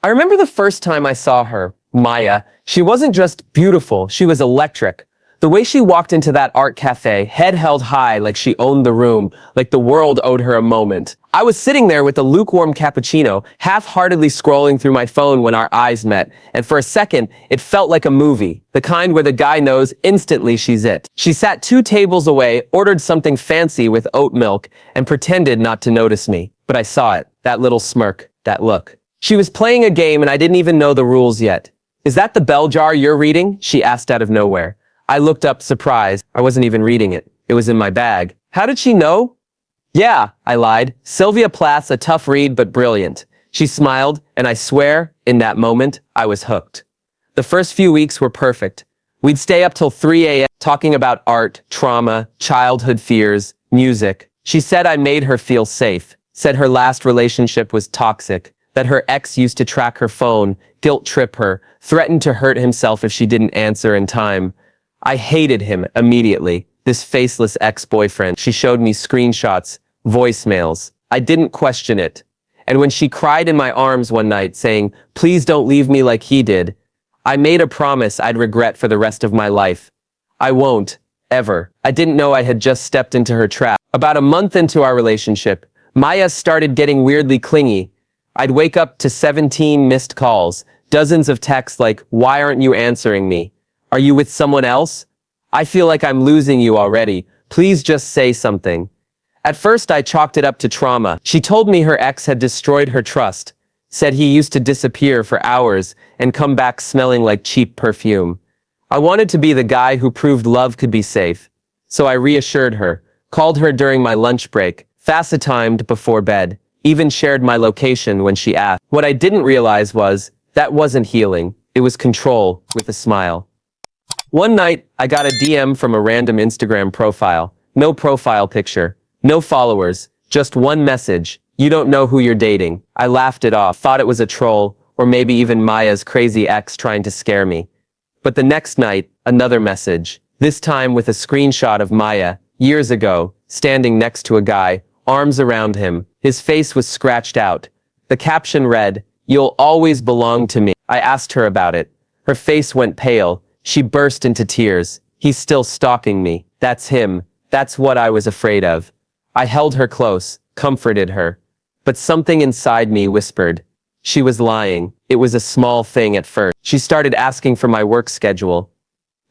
I remember the first time I saw her, Maya. She wasn't just beautiful, she was electric. The way she walked into that art cafe, head held high like she owned the room, like the world owed her a moment. I was sitting there with a lukewarm cappuccino, half-heartedly scrolling through my phone when our eyes met, and for a second, it felt like a movie, the kind where the guy knows instantly she's it. She sat 2 tables away, ordered something fancy with oat milk, and pretended not to notice me. But I saw it, that little smirk, that look. She was playing a game and I didn't even know the rules yet. "Is that the bell jar you're reading?" she asked out of nowhere. I looked up, surprised. I wasn't even reading it. It was in my bag. How did she know? "Yeah," I lied. "Sylvia Plath's a tough read, but brilliant." She smiled, and I swear, in that moment, I was hooked. The first few weeks were perfect. We'd stay up till 3 a.m. talking about art, trauma, childhood fears, music. She said I made her feel safe, said her last relationship was toxic, that her ex used to track her phone, guilt trip her, threatened to hurt himself if she didn't answer in time. I hated him immediately, this faceless ex-boyfriend. She showed me screenshots, voicemails. I didn't question it. And when she cried in my arms one night saying, "Please don't leave me like he did," I made a promise I'd regret for the rest of my life. I won't, ever. I didn't know I had just stepped into her trap. About a month into our relationship, Maya started getting weirdly clingy. I'd wake up to 17 missed calls, dozens of texts like, "Why aren't you answering me? Are you with someone else? I feel like I'm losing you already. Please just say something." At first I chalked it up to trauma. She told me her ex had destroyed her trust, said he used to disappear for hours and come back smelling like cheap perfume. I wanted to be the guy who proved love could be safe. So I reassured her, called her during my lunch break, FaceTimed before bed, even shared my location when she asked. What I didn't realize was, that wasn't healing. It was control, with a smile. One night, I got a DM from a random Instagram profile. No profile picture. No followers. Just one message. "You don't know who you're dating." I laughed it off, thought it was a troll, or maybe even Maya's crazy ex trying to scare me. But the next night, another message. This time with a screenshot of Maya, years ago, standing next to a guy, arms around him. His face was scratched out. The caption read, "You'll always belong to me." I asked her about it. Her face went pale. She burst into tears. "He's still stalking me. That's him. That's what I was afraid of." I held her close, comforted her. But something inside me whispered. She was lying. It was a small thing at first. She started asking for my work schedule.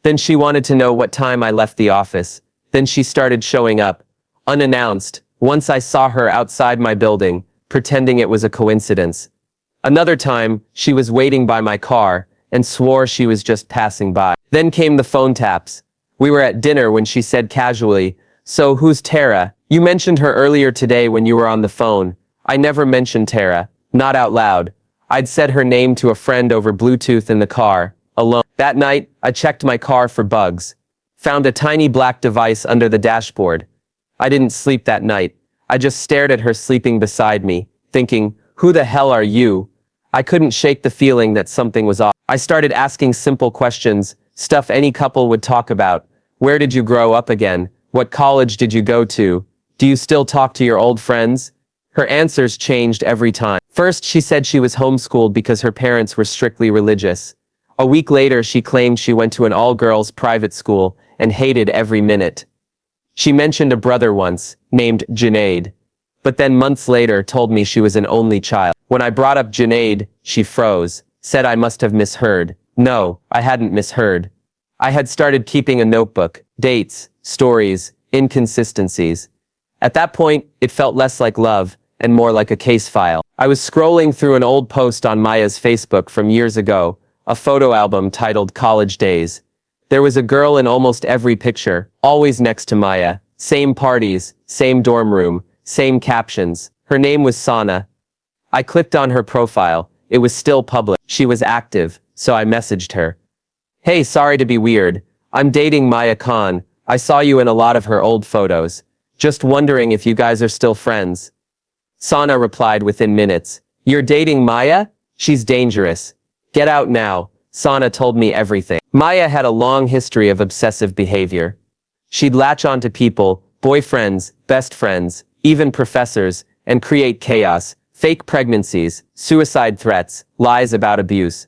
Then she wanted to know what time I left the office. Then she started showing up, unannounced. Once I saw her outside my building, pretending it was a coincidence. Another time, she was waiting by my car and swore she was just passing by. Then came the phone taps. We were at dinner when she said casually, "So who's Tara? You mentioned her earlier today when you were on the phone." I never mentioned Tara, not out loud. I'd said her name to a friend over Bluetooth in the car, alone. That night, I checked my car for bugs. Found a tiny black device under the dashboard. I didn't sleep that night. I just stared at her sleeping beside me, thinking, "Who the hell are you?" I couldn't shake the feeling that something was off. I started asking simple questions, stuff any couple would talk about. Where did you grow up again? What college did you go to? Do you still talk to your old friends? Her answers changed every time. First, she said she was homeschooled because her parents were strictly religious. A week later, she claimed she went to an all-girls private school and hated every minute. She mentioned a brother once, named Junaid. But then months later told me she was an only child. When I brought up Junaid, she froze, said I must have misheard. No, I hadn't misheard. I had started keeping a notebook, dates, stories, inconsistencies. At that point, it felt less like love and more like a case file. I was scrolling through an old post on Maya's Facebook from years ago, a photo album titled College Days. There was a girl in almost every picture, always next to Maya, same parties, same dorm room, same captions. Her name was Sana. I clicked on her profile. It was still public. She was active, so I messaged her. "Hey, sorry to be weird. I'm dating Maya Khan. I saw you in a lot of her old photos. Just wondering if you guys are still friends." Sana replied within minutes. "You're dating Maya? She's dangerous. Get out now." Sana told me everything. Maya had a long history of obsessive behavior. She'd latch onto people, boyfriends, best friends, even professors, and create chaos, Fake pregnancies, suicide threats, lies about abuse.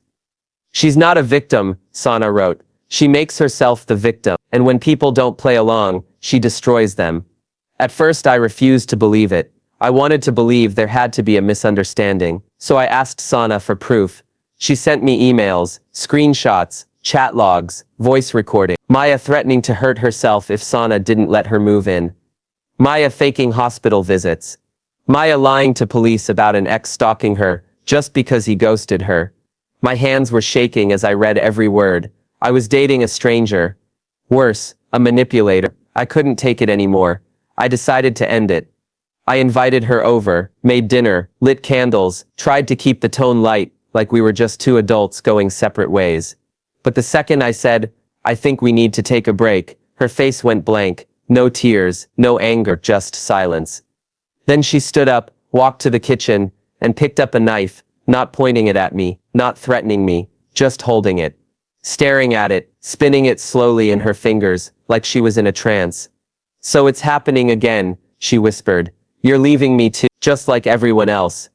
She's not a victim, Sana wrote. She makes herself the victim, and when people don't play along, she destroys them. At first I refused to believe it. I wanted to believe there had to be a misunderstanding, so I asked Sana for proof. She sent me emails, screenshots, chat logs, voice recording. Maya threatening to hurt herself if Sana didn't let her move in. Maya faking hospital visits. Maya lying to police about an ex stalking her, just because he ghosted her. My hands were shaking as I read every word. I was dating a stranger. Worse, a manipulator. I couldn't take it anymore. I decided to end it. I invited her over, made dinner, lit candles, tried to keep the tone light, like we were just two adults going separate ways. But the second I said, I think we need to take a break, her face went blank. No tears, no anger, just silence. Then she stood up, walked to the kitchen, and picked up a knife, not pointing it at me, not threatening me, just holding it. Staring at it, spinning it slowly in her fingers, like she was in a trance. So it's happening again, she whispered. You're leaving me too, just like everyone else.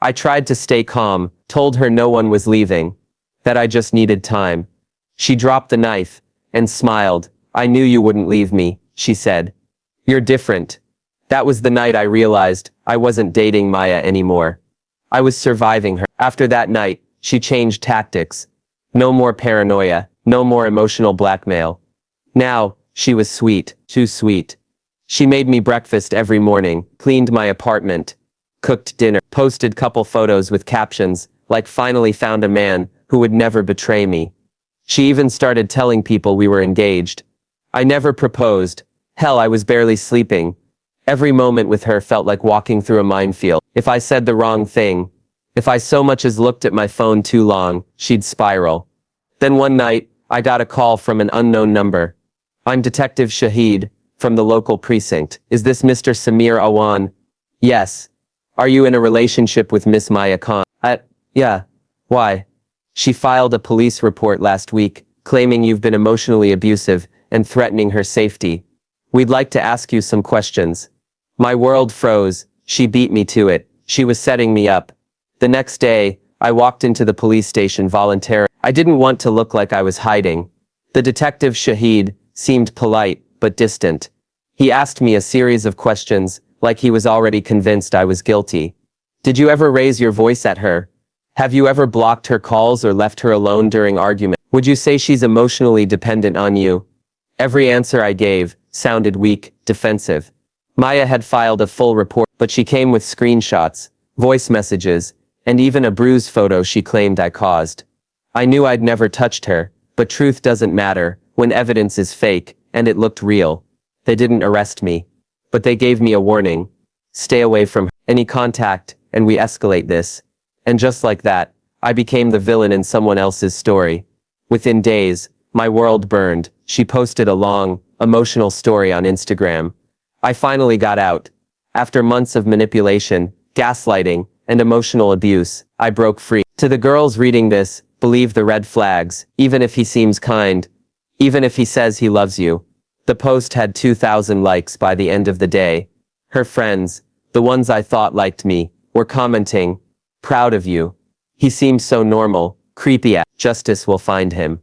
I tried to stay calm, told her no one was leaving, that I just needed time. She dropped the knife, and smiled. I knew you wouldn't leave me, she said. You're different. That was the night I realized I wasn't dating Maya anymore. I was surviving her. After that night, she changed tactics. No more paranoia, no more emotional blackmail. Now, she was sweet, too sweet. She made me breakfast every morning, cleaned my apartment, cooked dinner, posted couple photos with captions, like finally found a man who would never betray me. She even started telling people we were engaged. I never proposed. Hell, I was barely sleeping. Every moment with her felt like walking through a minefield. If I said the wrong thing, if I so much as looked at my phone too long, she'd spiral. Then one night, I got a call from an unknown number. I'm Detective Shahid, from the local precinct. Is this Mr. Samir Awan? Yes. Are you in a relationship with Miss Maya Khan? Yeah. Why? She filed a police report last week, claiming you've been emotionally abusive and threatening her safety. We'd like to ask you some questions. My world froze. She beat me to it. She was setting me up. The next day, I walked into the police station voluntarily. I didn't want to look like I was hiding. The detective Shahid seemed polite, but distant. He asked me a series of questions, like he was already convinced I was guilty. Did you ever raise your voice at her? Have you ever blocked her calls or left her alone during arguments? Would you say she's emotionally dependent on you? Every answer I gave sounded weak, defensive. Maya had filed a full report, but she came with screenshots, voice messages, and even a bruise photo she claimed I caused. I knew I'd never touched her, but truth doesn't matter when evidence is fake, and it looked real. They didn't arrest me, but they gave me a warning. Stay away from any contact, and we escalate this. And just like that, I became the villain in someone else's story. Within days, my world burned. She posted a long, emotional story on Instagram. I finally got out. After months of manipulation, gaslighting, and emotional abuse, I broke free. To the girls reading this, believe the red flags, even if he seems kind, even if he says he loves you. The post had 2,000 likes by the end of the day. Her friends, the ones I thought liked me, were commenting, proud of you. He seems so normal, creepy. Justice will find him.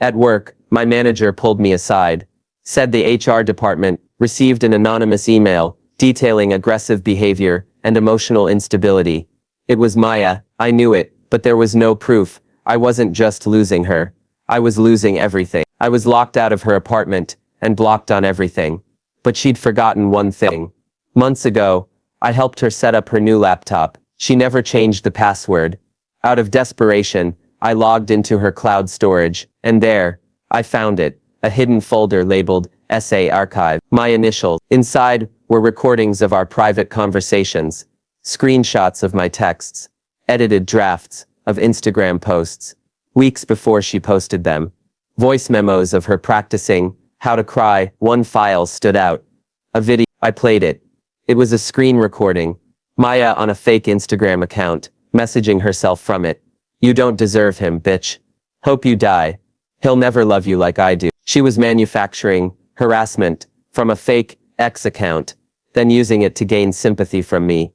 At work, my manager pulled me aside, said the HR department received an anonymous email detailing aggressive behavior and emotional instability. It was Maya, I knew it, but there was no proof. I wasn't just losing her. I was losing everything. I was locked out of her apartment and blocked on everything. But she'd forgotten one thing. Months ago, I helped her set up her new laptop. She never changed the password. Out of desperation, I logged into her cloud storage, and there, I found it, a hidden folder labeled Essay Archive. My initials. Inside were recordings of our private conversations, screenshots of my texts, edited drafts of Instagram posts, weeks before she posted them, voice memos of her practicing how to cry. One file stood out. A video. I played it. It was a screen recording. Maya on a fake Instagram account, messaging herself from it. You don't deserve him, bitch. Hope you die. He'll never love you like I do. She was manufacturing harassment from a fake ex account, then using it to gain sympathy from me.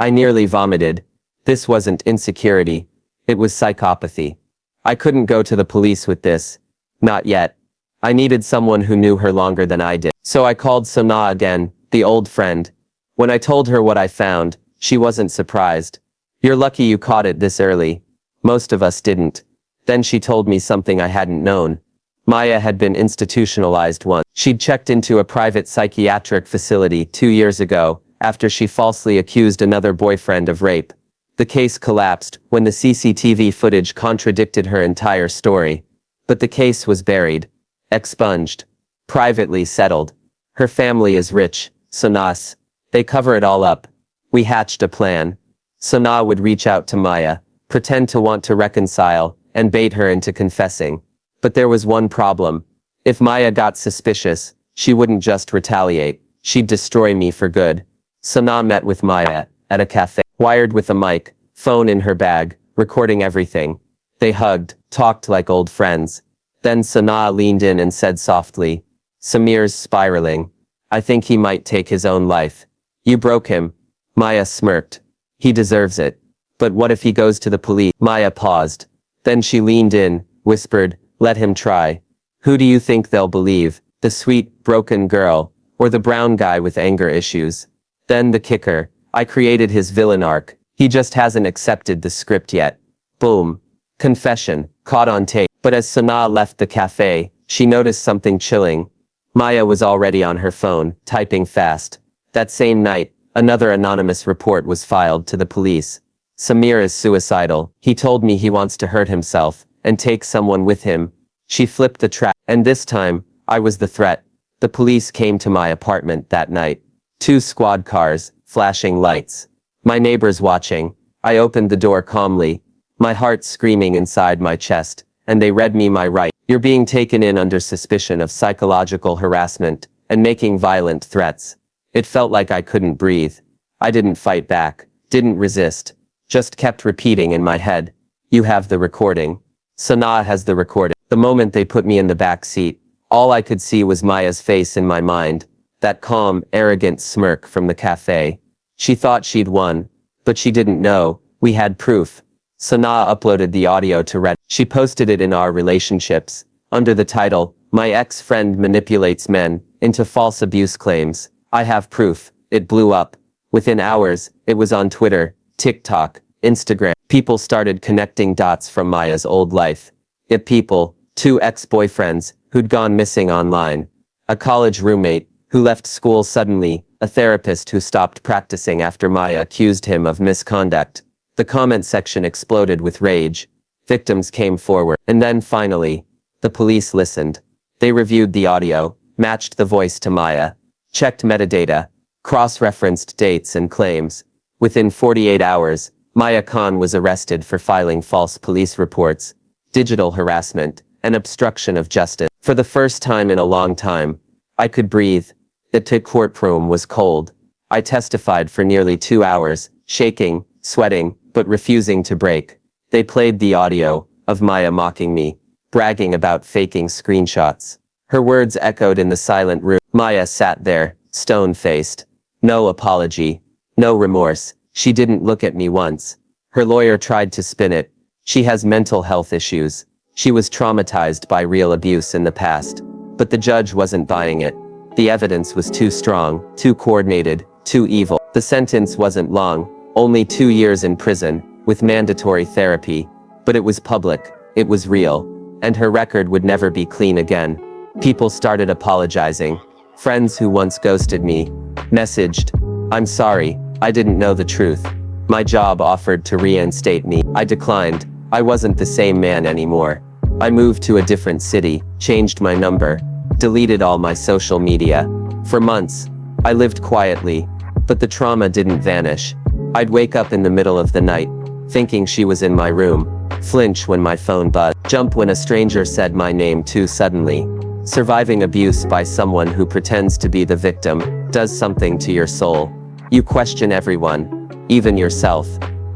I nearly vomited. This wasn't insecurity. It was psychopathy. I couldn't go to the police with this. Not yet. I needed someone who knew her longer than I did. So I called Sona again, the old friend. When I told her what I found, she wasn't surprised. You're lucky you caught it this early. Most of us didn't. Then she told me something I hadn't known. Maya had been institutionalized once. She'd checked into a private psychiatric facility 2 years ago, after she falsely accused another boyfriend of rape. The case collapsed when the CCTV footage contradicted her entire story. But the case was buried, expunged, privately settled. Her family is rich, Sonas. They cover it all up. We hatched a plan. Sona would reach out to Maya, pretend to want to reconcile, and bait her into confessing. But there was one problem. If Maya got suspicious, she wouldn't just retaliate, she'd destroy me for good. Sona met with Maya at a cafe, wired with a mic, phone in her bag, recording everything. They hugged, talked like old friends. Then Sona leaned in and said softly, "Samir's spiraling. I think he might take his own life. You broke him." Maya smirked. "He deserves it. But what if he goes to the police?" Maya paused. Then she leaned in, whispered, "Let him try. Who do you think they'll believe? The sweet, broken girl, or the brown guy with anger issues?" Then the kicker. I created his villain arc. He just hasn't accepted the script yet. Boom. Confession, caught on tape. But as Sona left the cafe, she noticed something chilling. Maya was already on her phone, typing fast. That same night, another anonymous report was filed to the police. "Samir is suicidal. He told me he wants to hurt himself, and take someone with him." She flipped the track, and this time, I was the threat. The police came to my apartment that night. 2 squad cars, flashing lights. My neighbors watching. I opened the door calmly, my heart screaming inside my chest, and they read me my right. "You're being taken in under suspicion of psychological harassment, and making violent threats." It felt like I couldn't breathe. I didn't fight back, didn't resist, just kept repeating in my head, "You have the recording. Sona has the recording." The moment they put me in the back seat, all I could see was Maya's face in my mind, that calm, arrogant smirk from the cafe. She thought she'd won, but she didn't know, we had proof. Sona uploaded the audio to Reddit. She posted it in our relationships, under the title, "My ex-friend manipulates men into false abuse claims. I have proof." It blew up. Within hours, it was on Twitter, TikTok, Instagram. People started connecting dots from Maya's old life. People, 2 ex-boyfriends, who'd gone missing online. A college roommate, who left school suddenly. A therapist who stopped practicing after Maya accused him of misconduct. The comment section exploded with rage. Victims came forward. And then finally, the police listened. They reviewed the audio, matched the voice to Maya, checked metadata, cross-referenced dates and claims. Within 48 hours, Maya Khan was arrested for filing false police reports, digital harassment, and obstruction of justice. For the first time in a long time, I could breathe. The courtroom was cold. I testified for nearly 2 hours, shaking, sweating, but refusing to break. They played the audio of Maya mocking me, bragging about faking screenshots. Her words echoed in the silent room. Maya sat there, stone-faced. No apology. No remorse. She didn't look at me once. Her lawyer tried to spin it. She has mental health issues. She was traumatized by real abuse in the past. But the judge wasn't buying it. The evidence was too strong, too coordinated, too evil. The sentence wasn't long, only 2 years in prison, with mandatory therapy. But it was public, it was real, and her record would never be clean again. People started apologizing. Friends who once ghosted me messaged, "I'm sorry, I didn't know the truth." My job offered to reinstate me. I declined. I wasn't the same man anymore. I moved to a different city, changed my number, deleted all my social media. For months, I lived quietly, but the trauma didn't vanish. I'd wake up in the middle of the night, thinking she was in my room, flinch when my phone buzzed, jump when a stranger said my name too suddenly. Surviving abuse by someone who pretends to be the victim does something to your soul. You question everyone, even yourself.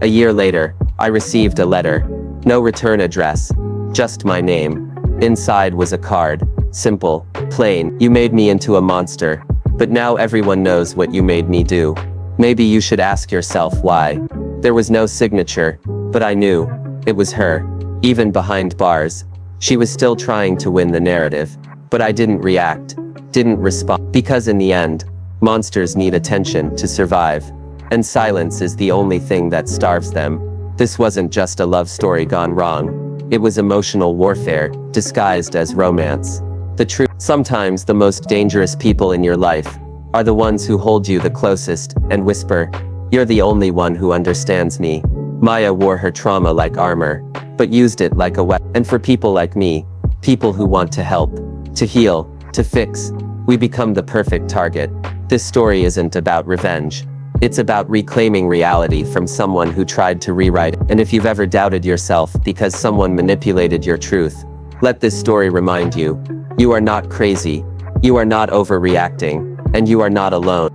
A year later, I received a letter. No return address, just my name. Inside was a card. Simple, plain. "You made me into a monster, but now everyone knows what you made me do. Maybe you should ask yourself why." There was no signature, but I knew. It was her. Even behind bars. She was still trying to win the narrative. But I didn't react. Didn't respond. Because in the end, monsters need attention to survive. And silence is the only thing that starves them. This wasn't just a love story gone wrong. It was emotional warfare, disguised as romance. The truth. Sometimes the most dangerous people in your life are the ones who hold you the closest and whisper, "You're the only one who understands me." Maya wore her trauma like armor, but used it like a weapon. And for people like me, people who want to help, to heal, to fix, we become the perfect target. This story isn't about revenge. It's about reclaiming reality from someone who tried to rewrite it. And if you've ever doubted yourself because someone manipulated your truth, let this story remind you, you are not crazy, you are not overreacting, and you are not alone.